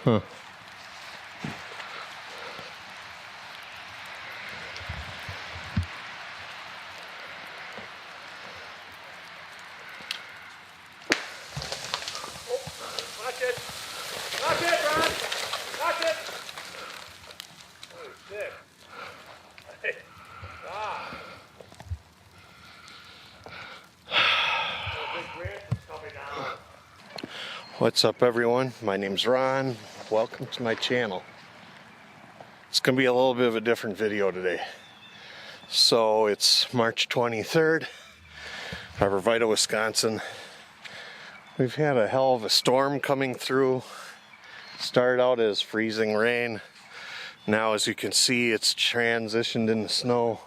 Huh. Watch it! Watch it, Ron! Watch it! Holy shit. Hey. Ah. Big branch is coming down. What's up, everyone? My name's Ron. Welcome to my channel. It's gonna be a little bit of a different video today. So it's March 23rd, Arborvita, Wisconsin. We've had a hell of a storm coming through. Started out as freezing rain. Now, as you can see, it's transitioned into snow.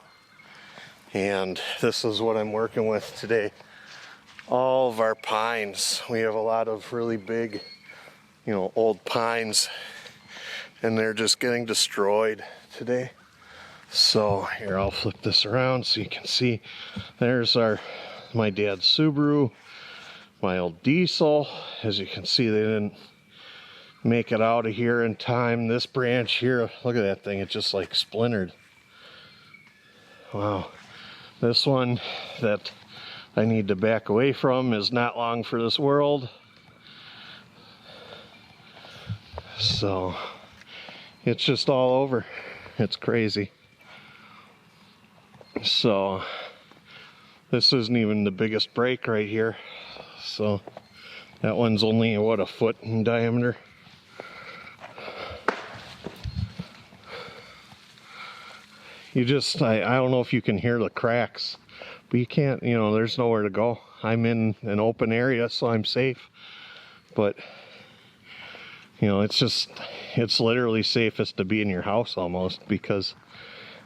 And this is what I'm working with today. All of our pines. We have a lot of really big, old pines. And they're just getting destroyed today. So here, I'll flip this around so you can see. There's my dad's Subaru. My old diesel. As you can see, they didn't make it out of here in time. This branch here, look at that thing, it just like splintered. Wow. This one that I need to back away from is not long for this world. So it's just all over. It's crazy. So this isn't even the biggest break right here. So that one's only, what, a foot in diameter. I don't know if you can hear the cracks, but you can't, there's nowhere to go. I'm in an open area, so I'm safe. But, it's literally safest to be in your house almost, because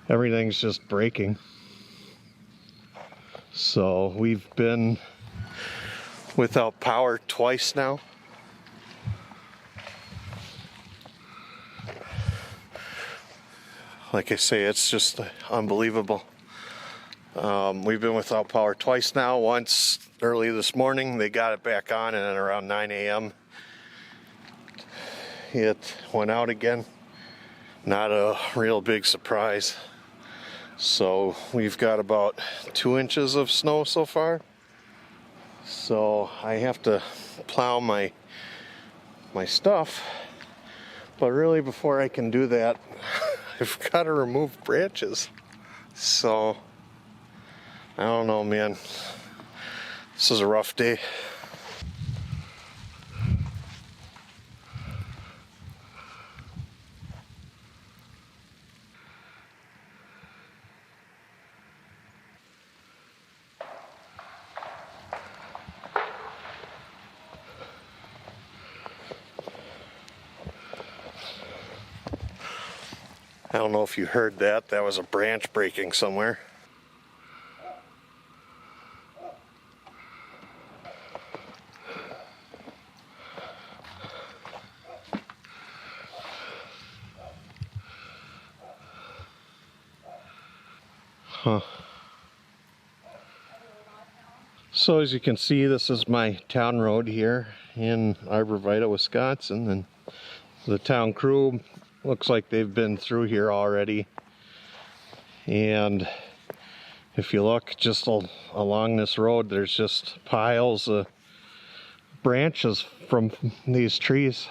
everything's just breaking. So we've been without power twice now. Like I say, it's just unbelievable. We've been without power twice now. Once early this morning, they got it back on, and then around 9 a.m. it went out again. Not a real big surprise. So we've got about 2 inches of snow so far. So I have to plow my stuff. But really, before I can do that, I've got to remove branches. So I don't know, man. This is a rough day. I don't know if you heard that. That was a branch breaking somewhere. Huh. So as you can see, this is my town road here in Arborvita, Wisconsin, and the town crew looks like they've been through here already. And if you look just along this road, there's just piles of branches from these trees.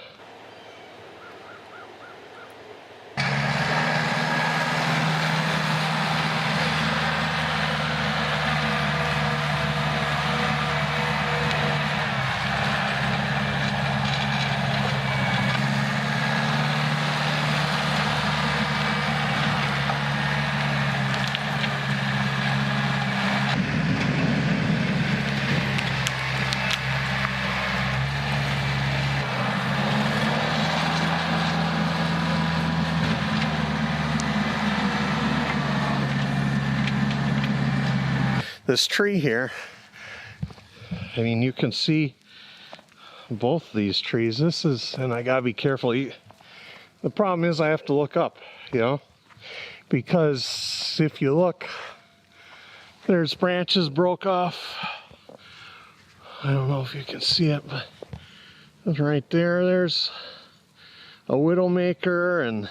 This tree here, I mean, you can see both these trees. This is, and I gotta be careful. The problem is I have to look up, because if you look, there's branches broke off. I don't know if you can see it, but right there, there's a widowmaker, and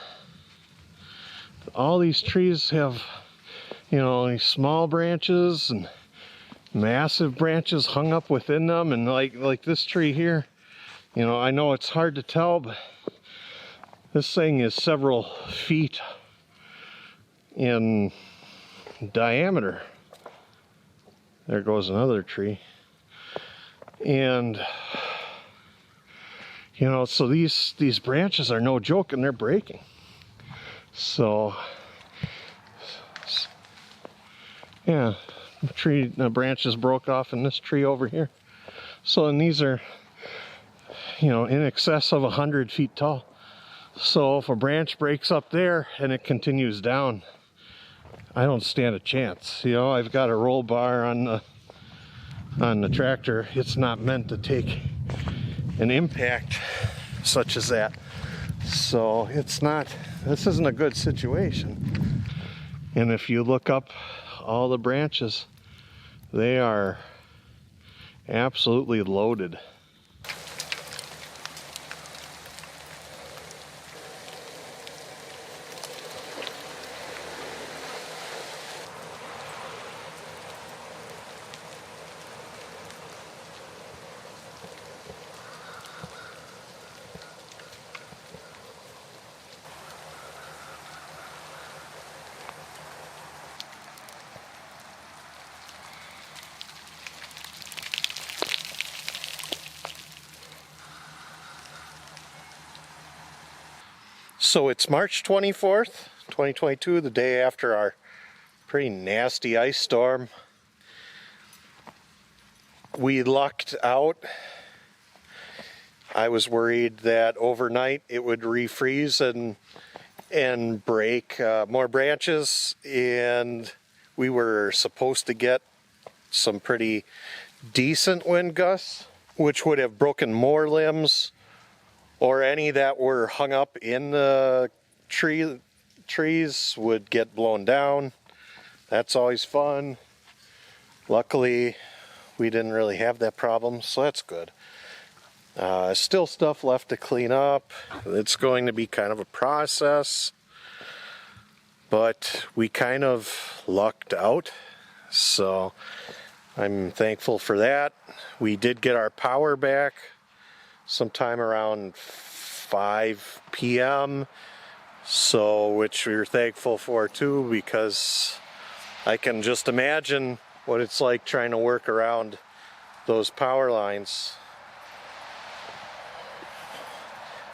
all these trees have, you know, these small branches and massive branches hung up within them. And like this tree here, you know, I know it's hard to tell, but this thing is several feet in diameter. There goes another tree. And you know, so these branches are no joke, and they're breaking. So yeah, the branches broke off in this tree over here. So, and these are, you know, in excess of 100 feet tall. So if a branch breaks up there and it continues down, I don't stand a chance. You know, I've got a roll bar on the tractor. It's not meant to take an impact such as that. So it's not, this isn't a good situation. And if you look up all the branches, they are absolutely loaded. So it's March 24th, 2022, the day after our pretty nasty ice storm. We lucked out. I was worried that overnight it would refreeze and break more branches, and we were supposed to get some pretty decent wind gusts, which would have broken more limbs, or any that were hung up in the trees would get blown down. That's always fun. Luckily, we didn't really have that problem, so that's good. Still stuff left to clean up. It's going to be kind of a process, but we kind of lucked out, so I'm thankful for that. We did get our power back sometime around 5 p.m. so, which we're thankful for too, because I can just imagine what it's like trying to work around those power lines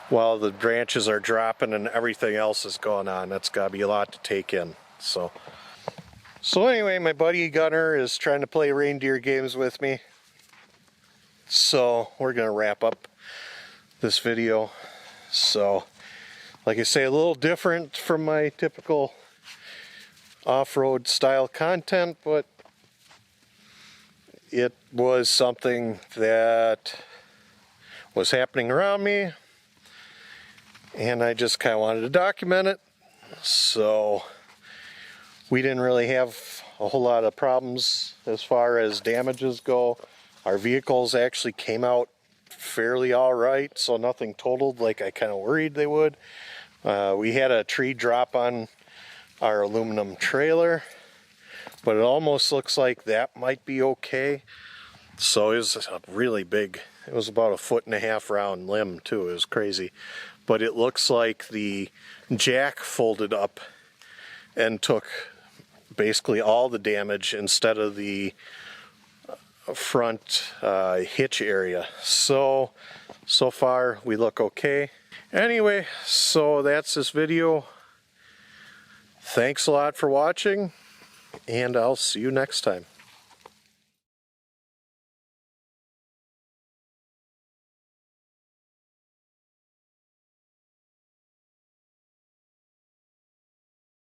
while the branches are dropping and everything else is going on. That's got to be a lot to take in. So anyway, my buddy Gunner is trying to play reindeer games with me, so we're gonna wrap up this video. So like I say, a little different from my typical off-road style content, but it was something that was happening around me, and I just kind of wanted to document it. So we didn't really have a whole lot of problems as far as damages go. Our vehicles actually came out fairly all right, so nothing totaled like I kind of worried they would. We had a tree drop on our aluminum trailer, but it almost looks like that might be okay. So it was a really big, it was about 1.5 foot round limb too. It was crazy, but it looks like the jack folded up and took basically all the damage instead of the front hitch area. So far we look okay. Anyway, so that's this video. Thanks a lot for watching, and I'll see you next time.